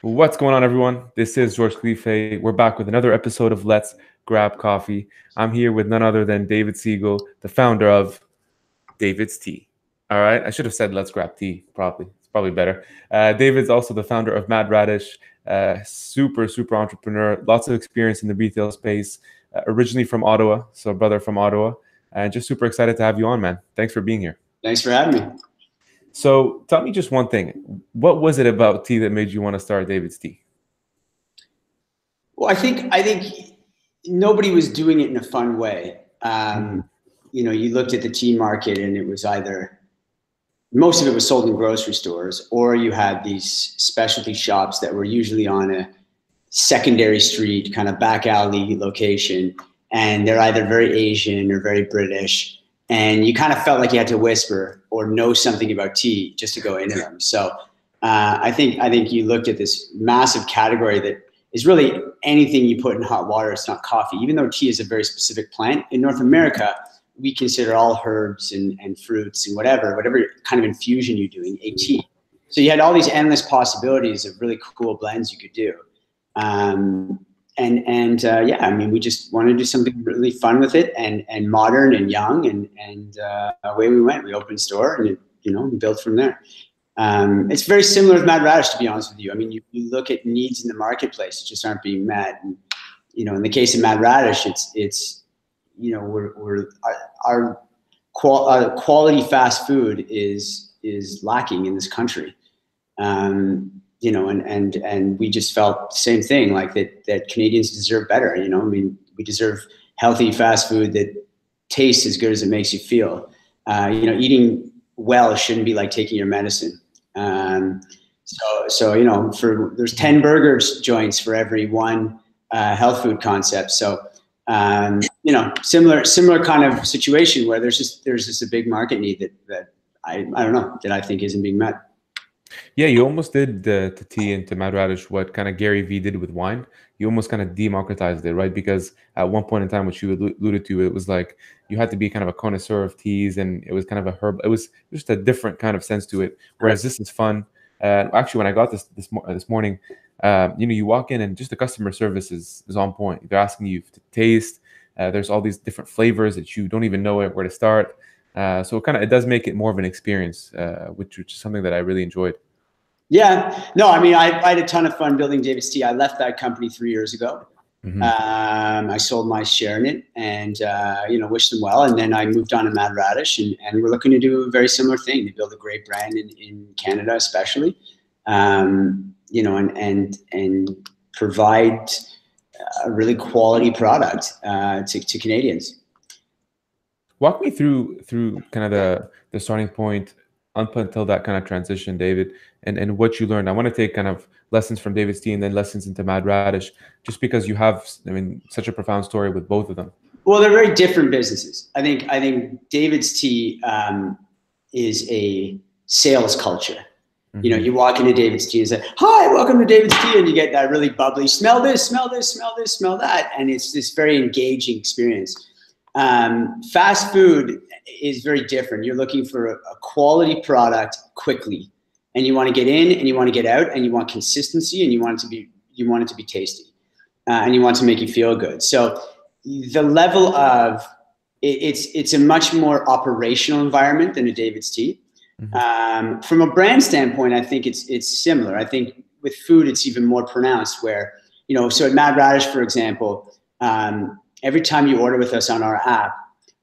What's going on, everyone? This is George Khalife. We're back with another episode of Let's Grab Coffee. I'm here with none other than David Segal, the founder of DAVIDsTEA. All right, I should have said Let's Grab Tea, probably. It's probably better. David's also the founder of Mad Radish, super entrepreneur, lots of experience in the retail space, originally from Ottawa, so a brother from Ottawa, and just super excited to have you on, man. Thanks for being here. Thanks for having me. So tell me just one thing. What was it about tea that made you want to start DAVIDsTEA? Well, I think nobody was doing it in a fun way. You know, you looked at the tea market and it was either most of it was sold in grocery stores, or you had these specialty shops that were usually on a secondary street, kind of back alley location, and they're either very Asian or very British. And you kind of felt like you had to whisper or know something about tea just to go into them. So I think you looked at this massive category that is really anything you put in hot water. It's not coffee, even though tea is a very specific plant. In North America, we consider all herbs and fruits and whatever kind of infusion you're doing a tea. So you had all these endless possibilities of really cool blends you could do. Yeah, I mean, we just wanted to do something really fun with it and modern and young, and away we went. We opened a store and, built from there. It's very similar with Mad Radish, to be honest with you. I mean, you look at needs in the marketplace that just aren't being met. And, in the case of Mad Radish, our quality fast food is lacking in this country. And we just felt the same thing, like that Canadians deserve better. I mean, we deserve healthy fast food that tastes as good as it makes you feel. Eating well shouldn't be like taking your medicine. There's 10 burgers joints for every one health food concept. So, similar kind of situation where there's just a big market need that I don't know, that I think isn't being met. Yeah, you almost did to tea and to Mad Radish what kind of Gary Vee did with wine. You almost kind of democratized it, right? Because at one point in time, which you alluded to, it was like you had to be kind of a connoisseur of teas, and it was kind of a herb. It was just a different kind of sense to it. Whereas this is fun. Actually, when I got this morning, you walk in and just the customer service is on point. They're asking you to taste. There's all these different flavors that you don't even know where to start. So it does make it more of an experience, which is something that I really enjoyed. Yeah, no, I mean, I had a ton of fun building DAVIDsTEA. I left that company 3 years ago. Mm-hmm. I sold my share in it and, wished them well. And then I moved on to Mad Radish, and we're looking to do a very similar thing, to build a great brand in Canada, especially, and provide a really quality product to Canadians. Walk me through kind of the starting point up until that kind of transition, David, and what you learned. I want to take kind of lessons from DAVIDsTEA and then lessons into Mad Radish, just because you have, such a profound story with both of them. Well, they're very different businesses. I think DAVIDsTEA is a sales culture. Mm-hmm. You walk into DAVIDsTEA and say, "Hi, welcome to DAVIDsTEA," and you get that really bubbly, smell this, smell this, smell this, smell that, and it's this very engaging experience. Fast food is very different. You're looking for a quality product quickly, and you want to get in and you want to get out, and you want consistency, and you want it to be tasty, and you want to make you feel good. So the level of it's a much more operational environment than a DAVIDsTEA. Mm-hmm. From a brand standpoint, I think it's similar. I think with food, it's even more pronounced where, so at Mad Radish, for example, every time you order with us on our app,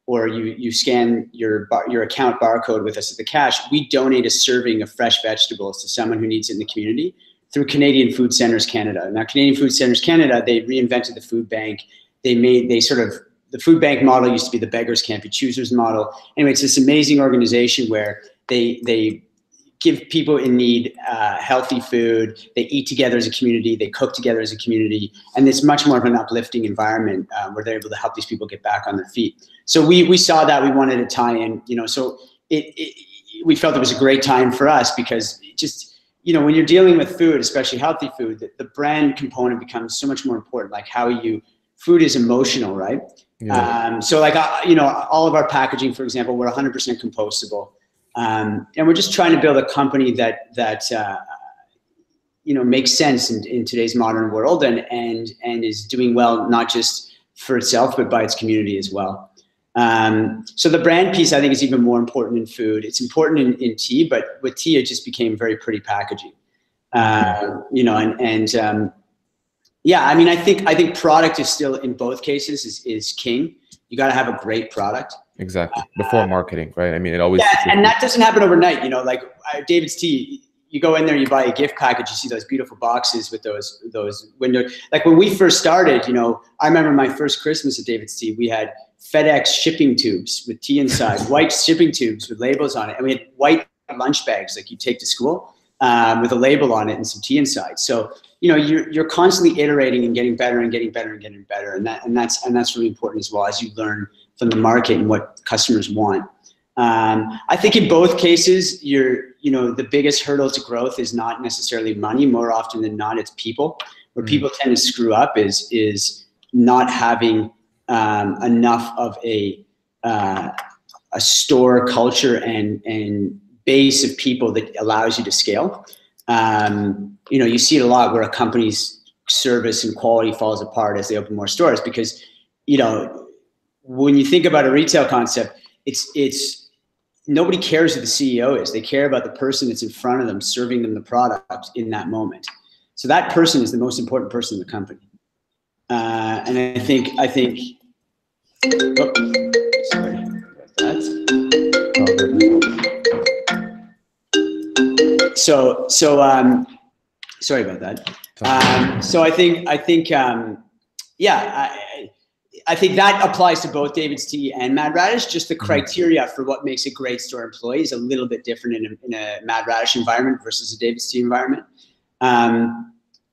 or you scan your account barcode with us at the cash, we donate a serving of fresh vegetables to someone who needs it in the community through Canadian Food Centres Canada. Now, Canadian Food Centres Canada, they reinvented the food bank. The food bank model used to be the beggars can't be choosers model. Anyway, it's this amazing organization where they give people in need healthy food. They eat together as a community. They cook together as a community. And it's much more of an uplifting environment where they're able to help these people get back on their feet. So we saw that. We wanted to tie in, so we felt it was a great time for us because just, when you're dealing with food, especially healthy food, the brand component becomes so much more important. Like food is emotional, right? Yeah. So like, all of our packaging, for example, we're 100% compostable. And we're just trying to build a company that makes sense in today's modern world, and is doing well, not just for itself, but by its community as well. So the brand piece, I think, is even more important in food. It's important in tea, but with tea, it just became very pretty packaging. Yeah, I mean, I think product is still, in both cases, is king. You got to have a great product. Exactly. Before marketing, right? I mean, it always. Yeah, and that doesn't happen overnight. Like DAVIDsTEA, you go in there, you buy a gift package, you see those beautiful boxes with those windows. Like when we first started, I remember my first Christmas at DAVIDsTEA, we had FedEx shipping tubes with tea inside, white shipping tubes with labels on it, and we had white lunch bags like you take to school with a label on it and some tea inside. So you're constantly iterating and getting better and getting better and getting better, and that's really important as well, as you learn from the market and what customers want. I think in both cases, the biggest hurdle to growth is not necessarily money. More often than not, it's people. Where people tend to screw up is not having enough of a store culture and base of people that allows you to scale. You see it a lot where a company's service and quality falls apart as they open more stores, because when you think about a retail concept, it's nobody cares who the CEO is. They care about the person that's in front of them, serving them the product in that moment. So that person is the most important person in the company. And I think. Oh, sorry about that. Sorry about that. So I think I think that applies to both DAVIDsTEA and Mad Radish. Just the criteria for what makes a great store employee is a little bit different in a Mad Radish environment versus a DAVIDsTEA environment.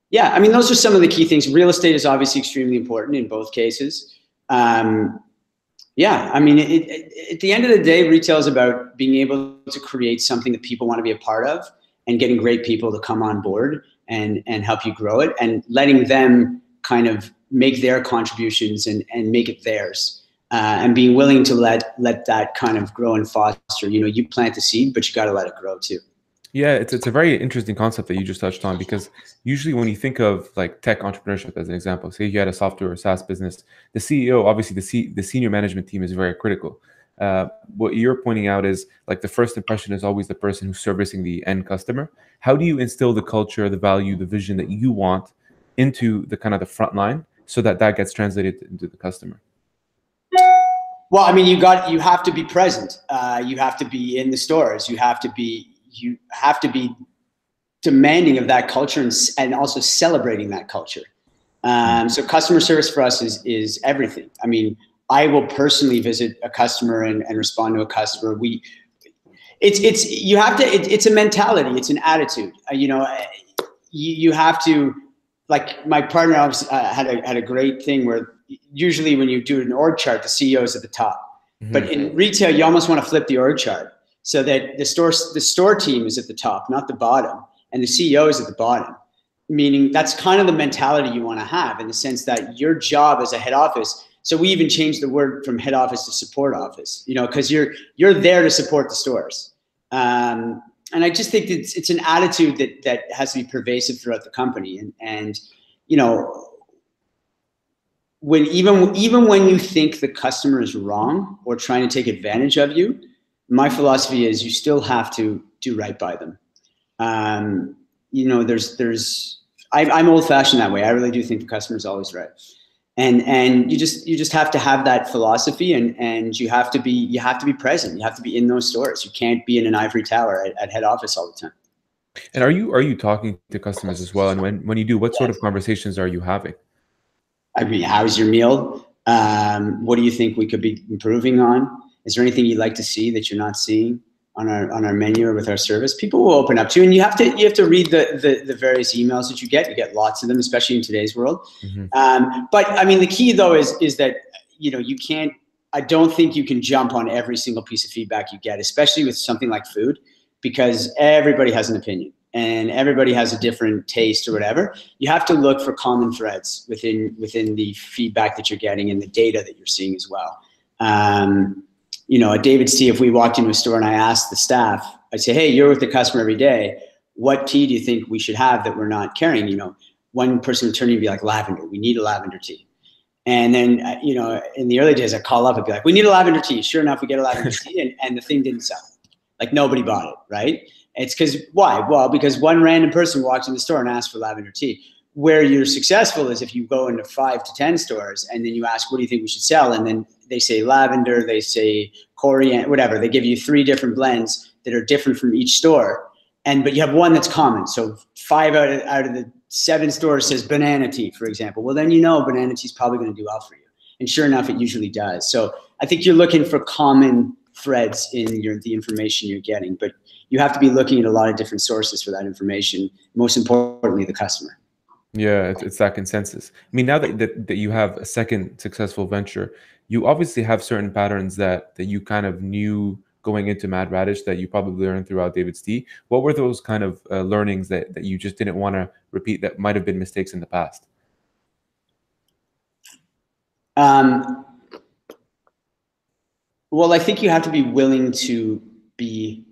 Yeah, I mean, those are some of the key things. Real estate is obviously extremely important in both cases. Yeah, I mean, at the end of the day, retail is about being able to create something that people want to be a part of, and getting great people to come on board and help you grow it, and letting them kind of make their contributions and make it theirs, and being willing to let that kind of grow and foster. You plant the seed, but you got to let it grow too. Yeah, it's a very interesting concept that you just touched on, because usually when you think of like tech entrepreneurship as an example, say you had a software or SaaS business, the CEO, obviously the senior management team is very critical. What you're pointing out is like the first impression is always the person who's servicing the end customer. How do you instill the culture, the value, the vision that you want into the kind of the front line so that gets translated into the customer? Well, I mean, you have to be present. You have to be in the stores. You have to be demanding of that culture and also celebrating that culture. So customer service for us is everything. I mean, I will personally visit a customer and respond to a customer. It's a mentality. It's an attitude. You have to, like my partner had a great thing where usually when you do an org chart, the CEO is at the top. Mm-hmm. But in retail, you almost want to flip the org chart so that the store team is at the top, not the bottom, and the CEO is at the bottom. Meaning that's kind of the mentality you want to have, in the sense that your job as a head office. So we even changed the word from head office to support office, because you're there to support the stores. And I just think it's an attitude that has to be pervasive throughout the company. And even when you think the customer is wrong or trying to take advantage of you, my philosophy is you still have to do right by them. I'm old fashioned that way. I really do think the customer is always right. And you just have to have that philosophy, and you have to be present. You have to be in those stores. You can't be in an ivory tower at head office all the time. And are you talking to customers as well? And when you do, what sort of conversations are you having? I mean, how's your meal? What do you think we could be improving on? Is there anything you'd like to see that you're not seeing on our menu or with our service? People will open up to you, and you have to read the various emails that you get. You get lots of them, especially in today's world. Mm-hmm. But I mean, the key though is that you can't. I don't think you can jump on every single piece of feedback you get, especially with something like food, because everybody has an opinion and everybody has a different taste or whatever. You have to look for common threads within the feedback that you're getting and the data that you're seeing as well. At DAVIDsTEA, if we walked into a store and I asked the staff, I'd say, hey, you're with the customer every day. what tea do you think we should have that we're not carrying? You know, one person would turn to me and be like, lavender, we need a lavender tea. And then, you know, in the early days, I'd call up and be like, we need a lavender tea. Sure enough, we get a lavender tea, and the thing didn't sell. Like, nobody bought it, right? It's because, why? Well, because one random person walks in the store and asks for lavender tea. Where you're successful is if you go into 5 to 10 stores and then you ask, what do you think we should sell? And then they say lavender, they say coriander, whatever. They give you 3 different blends that are different from each store. But you have one that's common. So 5 out of the 7 stores says banana tea, for example. Well, then you know banana tea is probably going to do well for you. And sure enough, it usually does. So I think you're looking for common threads in the information you're getting. But you have to be looking at a lot of different sources for that information. Most importantly, the customer. Yeah, it's that consensus. I mean, now that you have a second successful venture, you obviously have certain patterns that you kind of knew going into Mad Radish that you probably learned throughout DAVIDsTEA. What were those kind of learnings that you just didn't want to repeat that might have been mistakes in the past? Well, I think you have to be willing to be.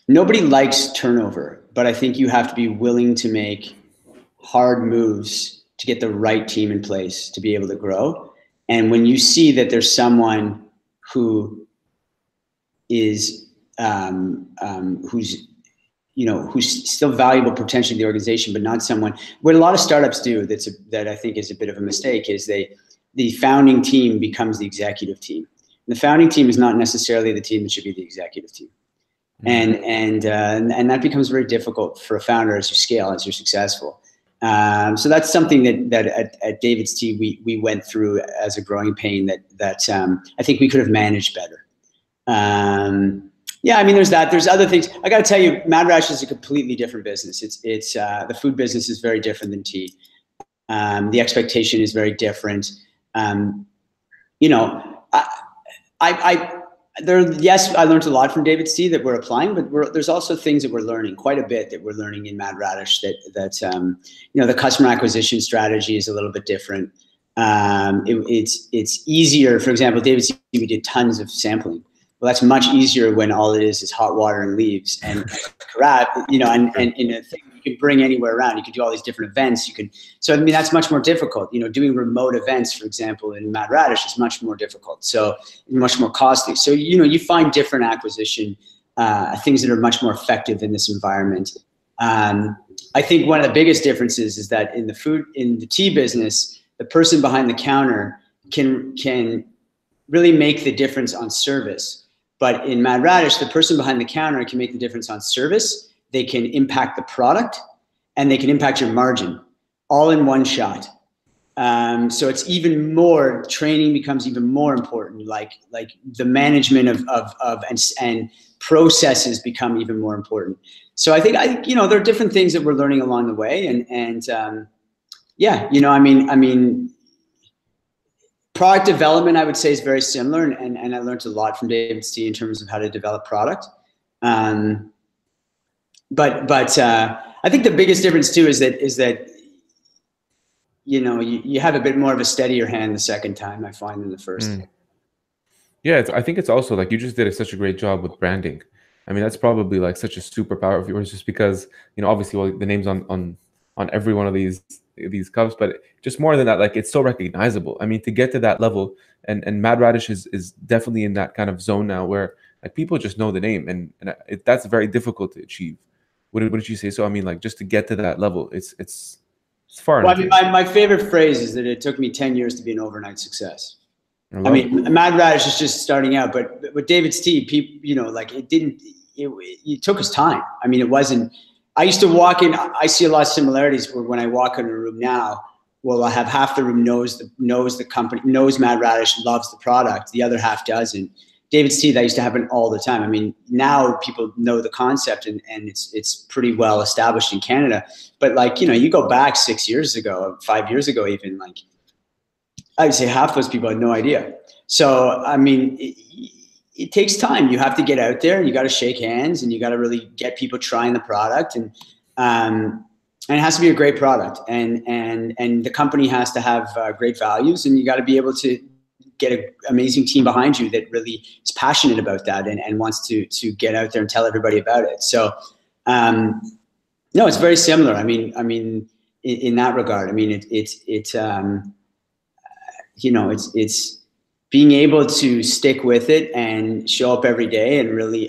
Nobody likes turnover, but I think you have to be willing to make hard moves to get the right team in place to be able to grow. And when you see that there's someone who is who's still valuable potentially to the organization, but not someone. What a lot of startups do that I think is a bit of a mistake is the founding team becomes the executive team. And the founding team is not necessarily the team that should be the executive team. And that becomes very difficult for a founder as you scale, as you're successful. So that's something that at DAVIDsTEA we went through as a growing pain that I think we could have managed better. Yeah, I mean, there's that. There's other things. I got to tell you, Mad Radish is a completely different business. It's the food business is very different than tea. The expectation is very different. You know, yes, I learned a lot from DAVIDsTEA that we're applying, but there's also things that we're learning, quite a bit that we're learning in Mad Radish that you know, the customer acquisition strategy is a little bit different. It's easier. For example, DAVIDsTEA, we did tons of sampling. Well, that's much easier when all it is hot water and leaves and crap, you know, and in a thing you can bring anywhere around. You can do all these different events. So I mean, that's much more difficult. You know, doing remote events, for example, in Mad Radish is much more difficult. So much more costly. So, you know, you find different acquisition things that are much more effective in this environment. I think one of the biggest differences is that in the tea business, the person behind the counter can really make the difference on service. But in Mad Radish, the person behind the counter can make the difference on service. They can impact the product, and they can impact your margin, all in one shot. So it's even more, training becomes even more important. Like the management and processes become even more important. So I think you know, there are different things that we're learning along the way, and yeah, you know, I mean. Product development, I would say, is very similar, and I learned a lot from DAVIDsTEA in terms of how to develop product. But I think the biggest difference too is that you know, you have a bit more of a steadier hand the second time, I find, than the first. Yeah, I think it's also like you just did such a great job with branding. I mean, that's probably like such a superpower of yours, just because, you know, obviously, well, the name's on every one of these cups, but just more than that, like, it's so recognizable. I mean, to get to that level, and Mad Radish is definitely in that kind of zone now where like people just know the name, and that's very difficult to achieve. Wouldn't you say so? I mean, like, just to get to that level, it's far. Well, I mean, my favorite phrase is that it took me 10 years to be an overnight success. I mean, Mad Radish is just starting out, but with DAVIDsTEA, people, you know, like, it took us time. I mean, it wasn't. I used to walk in. I see a lot of similarities where when I walk in a room now, well, I have half the room knows the company, knows Mad Radish, loves the product. The other half doesn't. DAVIDsTEA, that used to happen all the time. I mean, now people know the concept and it's pretty well established in Canada. But like, you know, you go back 6 years ago, 5 years ago, even, like, I'd say half those people had no idea. So, I mean, it takes time. You have to get out there and you got to shake hands and you got to really get people trying the product, and it has to be a great product, and the company has to have great values, and you got to be able to get an amazing team behind you that really is passionate about that and wants to get out there and tell everybody about it. So, no, it's very similar. I mean, in that regard, I mean, it's being able to stick with it and show up every day and really,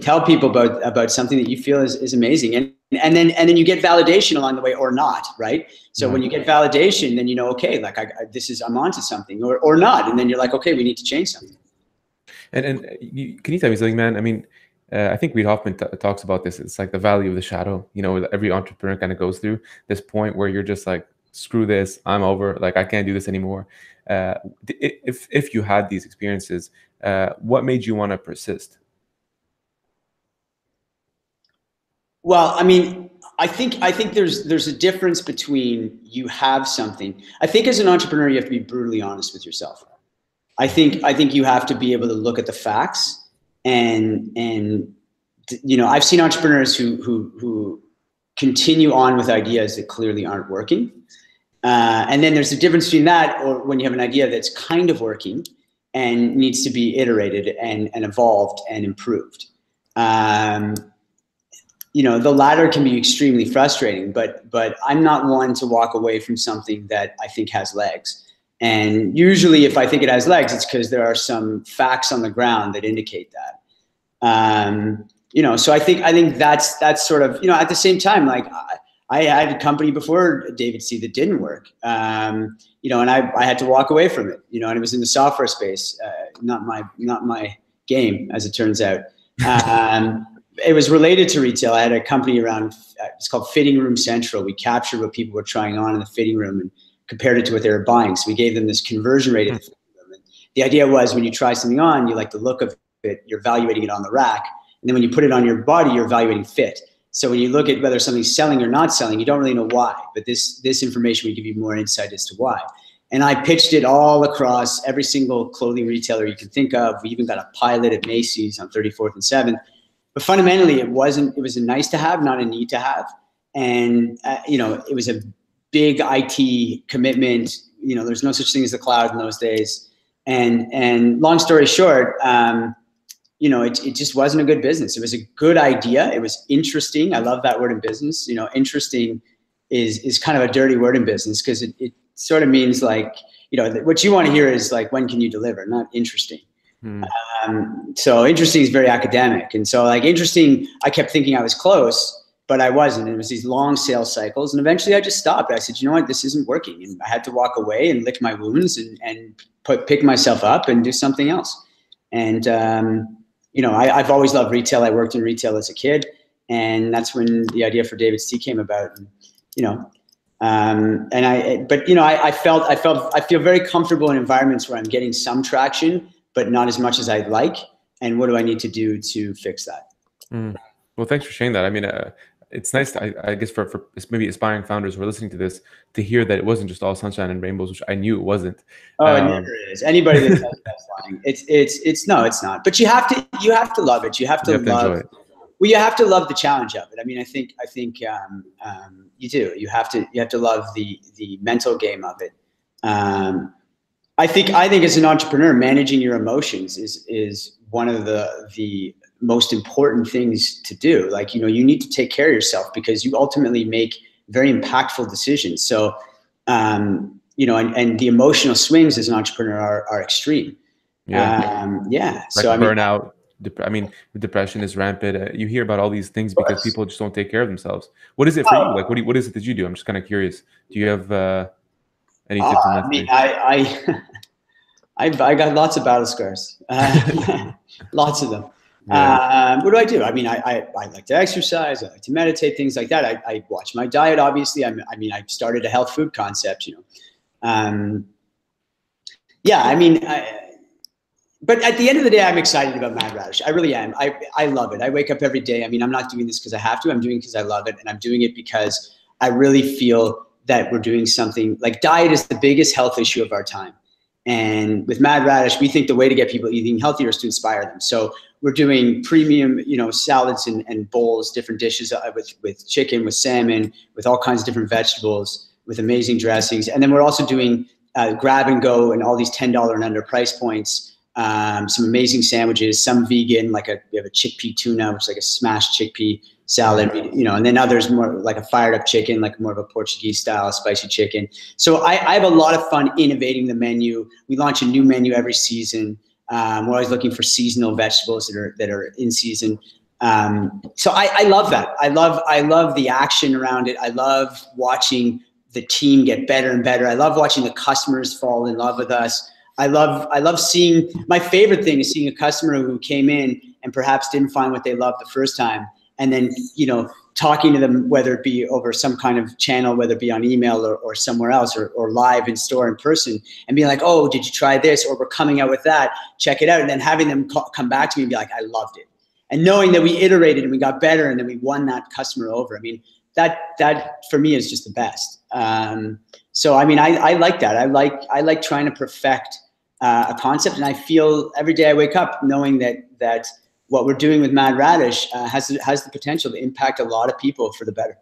tell people about something that you feel is amazing. And then you get validation along the way or not, right? So when you get validation, then okay, like I'm onto something or not. And then you're like, okay, we need to change something. And can you tell me something, man? I mean, I think Reid Hoffman talks about this. It's like the valley of the shadow. Every entrepreneur kind of goes through this point where you're just like, screw this, I'm over. Like, I can't do this anymore. If you had these experiences, what made you want to persist? Well, I mean, I think there's a difference between you have something. I think as an entrepreneur, you have to be brutally honest with yourself. I think you have to be able to look at the facts and I've seen entrepreneurs who continue on with ideas that clearly aren't working. And then there's a difference between that or when you have an idea that's kind of working and needs to be iterated and evolved and improved. The latter can be extremely frustrating, but I'm not one to walk away from something that I think has legs. And usually if I think it has legs, it's because there are some facts on the ground that indicate that. So I think that's sort of, at the same time, like I had a company before DAVIDsTEA that didn't work, and I had to walk away from it, and it was in the software space, not my game, as it turns out. It was related to retail. I had a company around, it's called Fitting Room Central. We captured what people were trying on in the fitting room and compared it to what they were buying. So we gave them this conversion rate of the fitting room. And the idea was when you try something on, you like the look of it, you're evaluating it on the rack. And then when you put it on your body, you're evaluating fit. So when you look at whether something's selling or not selling, you don't really know why, but this information will give you more insight as to why. And I pitched it all across every single clothing retailer you can think of. We even got a pilot at Macy's on 34th and 7th. But fundamentally, it was a nice to have, not a need to have. And, it was a big IT commitment. There's no such thing as the cloud in those days. And long story short, it just wasn't a good business. It was a good idea. It was interesting. I love that word in business. Interesting is kind of a dirty word in business because it sort of means like, what you want to hear is like, when can you deliver? Not interesting. So interesting is very academic. And so like interesting, I kept thinking I was close, but I wasn't. And it was these long sales cycles. And eventually I just stopped. I said, you know what, this isn't working. And I had to walk away and lick my wounds and pick myself up and do something else. And, I've always loved retail. I worked in retail as a kid. And that's when the idea for DAVIDsTEA came about. And, I feel very comfortable in environments where I'm getting some traction, but not as much as I'd like. And what do I need to do to fix that? Well, thanks for sharing that. I mean, it's nice, I guess, for maybe aspiring founders who are listening to this to hear that it wasn't just all sunshine and rainbows, which I knew it wasn't. Oh, it never is. Anybody that says that's lying. It's not. But you have to love it. You have to enjoy it. Well, you have to love the challenge of it. I mean, I think you do. You have to love the mental game of it. I think as an entrepreneur, managing your emotions is one of the most important things to do. Like, you need to take care of yourself because you ultimately make very impactful decisions. So, and the emotional swings as an entrepreneur are extreme. Like so burnout. Depression is rampant. You hear about all these things because people just don't take care of themselves. What is it for you? Like, what is it that you do? I'm just kind of curious. Do you have any tips on that? I mean, I got lots of battle scars, lots of them. What do? I mean, I like to exercise. I like to meditate, things like that. I watch my diet, obviously. I started a health food concept, but at the end of the day, I'm excited about Mad Radish. I really am. I love it. I wake up every day. I mean, I'm not doing this because I have to. I'm doing it because I love it. And I'm doing it because I really feel that we're doing something. Like, diet is the biggest health issue of our time. And with Mad Radish, we think the way to get people eating healthier is to inspire them. So we're doing premium, salads and bowls, different dishes with chicken, with salmon, with all kinds of different vegetables, with amazing dressings. And then we're also doing grab and go and all these $10 and under price points. Some amazing sandwiches, some vegan, like we have a chickpea tuna, which is like a smashed chickpea salad, you know, and then others more like a fired up chicken, like more of a Portuguese style spicy chicken. So I have a lot of fun innovating the menu. We launch a new menu every season. We're always looking for seasonal vegetables that are in season. So I love that. I love the action around it. I love watching the team get better and better. I love watching the customers fall in love with us. I love seeing, my favorite thing is seeing a customer who came in and perhaps didn't find what they loved the first time. And then, you know, talking to them, whether it be over some kind of channel, whether it be on email or somewhere else, or live in store in person, and being like, oh, did you try this? Or we're coming out with that, check it out. And then having them come back to me and be like, I loved it. And knowing that we iterated and we got better and then we won that customer over. I mean, that for me is just the best. So, I mean, I like that. I like trying to perfect a concept, and I feel every day I wake up knowing that what we're doing with Mad Radish has the potential to impact a lot of people for the better.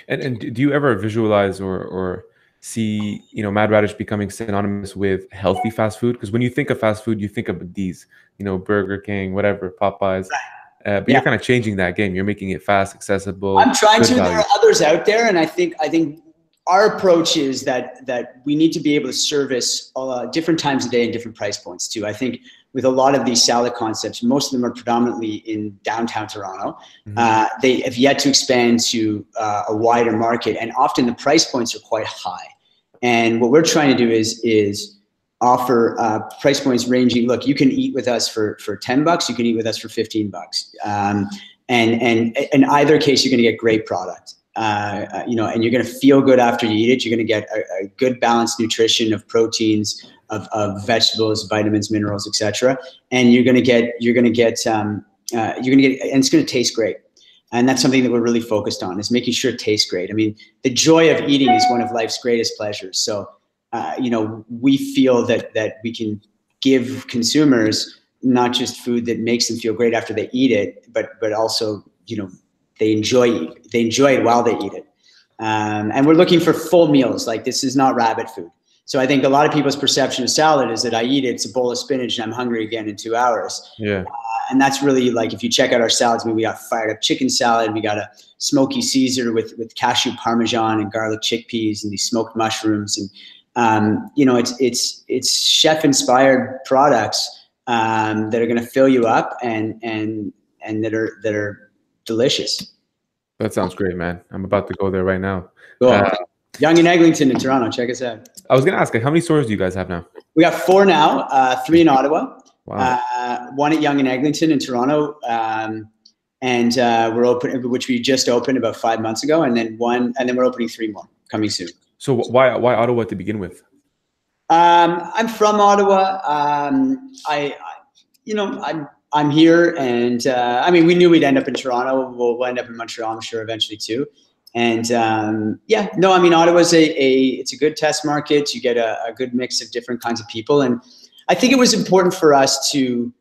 And do you ever visualize or see, you know, Mad Radish becoming synonymous with healthy fast food? Because when you think of fast food, you think of these, you know, Burger King, whatever, Popeyes. But you're kind of changing that game. You're making it fast, accessible. I'm trying to. There are others out there, and I think our approach is that we need to be able to service different times of day and different price points too. I think with a lot of these salad concepts, most of them are predominantly in downtown Toronto. They have yet to expand to a wider market, and often the price points are quite high. And what we're trying to do is offer price points ranging. Look, you can eat with us for $10. You can eat with us for $15. And in either case, you're going to get great product. You know, and you're going to feel good after you eat it. You're going to get a good balanced nutrition of proteins, of vegetables, vitamins, minerals, etc. And you're going to get, and it's going to taste great. And that's something that we're really focused on, is making sure it tastes great. I mean, the joy of eating is one of life's greatest pleasures. So, you know, we feel that we can give consumers not just food that makes them feel great after they eat it, but also, you know, they enjoy it while they eat it. And we're looking for full meals. Like, this is not rabbit food. So I think a lot of people's perception of salad is that I eat it, it's a bowl of spinach, and I'm hungry again in 2 hours. Yeah. And that's really, like, if you check out our salads, I mean, we got fired up chicken salad, we got a smoky Caesar with cashew parmesan and garlic chickpeas and these smoked mushrooms. And, you know, it's chef inspired products that are going to fill you up and that are delicious. That sounds great, man. I'm about to go there right now. Cool. Yonge and Eglinton in Toronto. Check us out. I was going to ask, how many stores do you guys have now? We got 4 now, 3 in Ottawa, wow. 1 at Yonge and Eglinton in Toronto, and we're open, which we just opened about 5 months ago, and then we're opening 3 more coming soon. So why Ottawa to begin with? I'm from Ottawa. I'm here, and I mean, we knew we'd end up in Toronto. We'll end up in Montreal, I'm sure, eventually too. And yeah, no, I mean, Ottawa's it's a good test market. You get a good mix of different kinds of people, and I think it was important for us to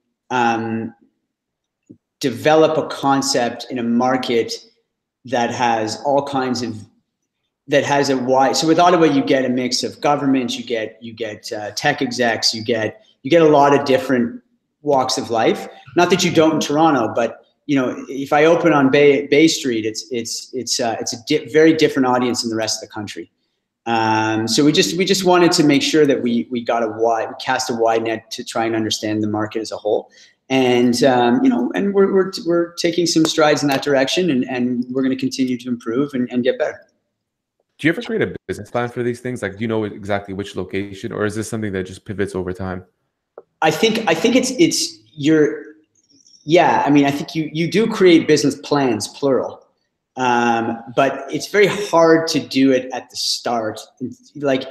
develop a concept in a market that has all kinds of a wide. So with Ottawa, you get a mix of government, you get tech execs, you get a lot of different walks of life. Not that you don't in Toronto, but you know, if I open on Bay Street, it's a very different audience than the rest of the country. So we just wanted to make sure that we cast a wide net to try and understand the market as a whole. And you know, and we're taking some strides in that direction, and we're going to continue to improve and get better. Do you ever create a business plan for these things? Like, do you know exactly which location, or is this something that just pivots over time? I think yeah, I mean, I think you do create business plans, plural, but it's very hard to do it at the start. Like,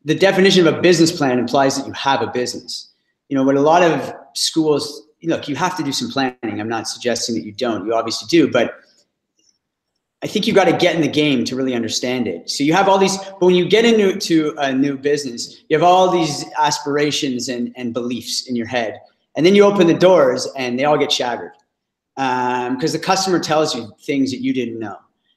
the definition of a business plan implies that you have a business. You know, what a lot of schools, look, you have to do some planning. I'm not suggesting that you don't. You obviously do, but I think you got to get in the game to really understand it. So you have all these, but when you get into a new business, you have all these aspirations and beliefs in your head. And then you open the doors and they all get shattered because the customer tells you things that you didn't know.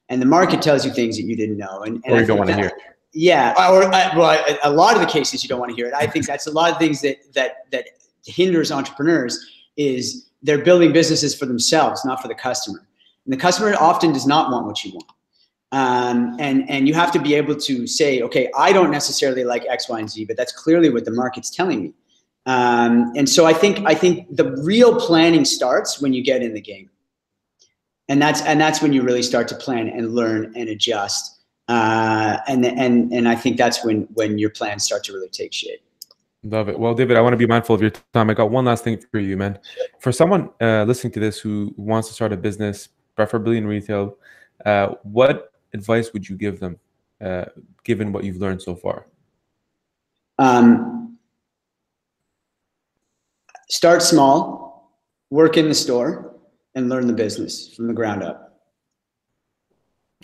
And the market tells you things that you didn't know. Or you don't want to hear. Yeah, or well, a lot of the cases you don't want to hear it. I think that's a lot of things that hinders entrepreneurs is they're building businesses for themselves, not for the customer. And the customer often does not want what you want. And you have to be able to say, okay, I don't necessarily like X, Y, and Z, but that's clearly what the market's telling me. And so I think the real planning starts when you get in the game. And that's when you really start to plan and learn and adjust. And I think that's when your plans start to really take shape. Love it. Well, David, I want to be mindful of your time. I got one last thing for you, man. For someone listening to this who wants to start a business, preferably in retail, what advice would you give them, given what you've learned so far? Start small, work in the store, and learn the business from the ground up.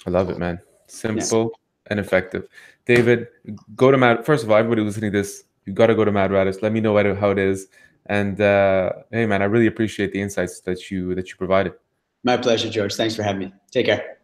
I love it, man. Simple and effective. David, go to Mad. First of all, everybody listening to this, you got to go to Mad Radish. Let me know how it is. And hey, man, I really appreciate the insights that you provided. My pleasure, George. Thanks for having me. Take care.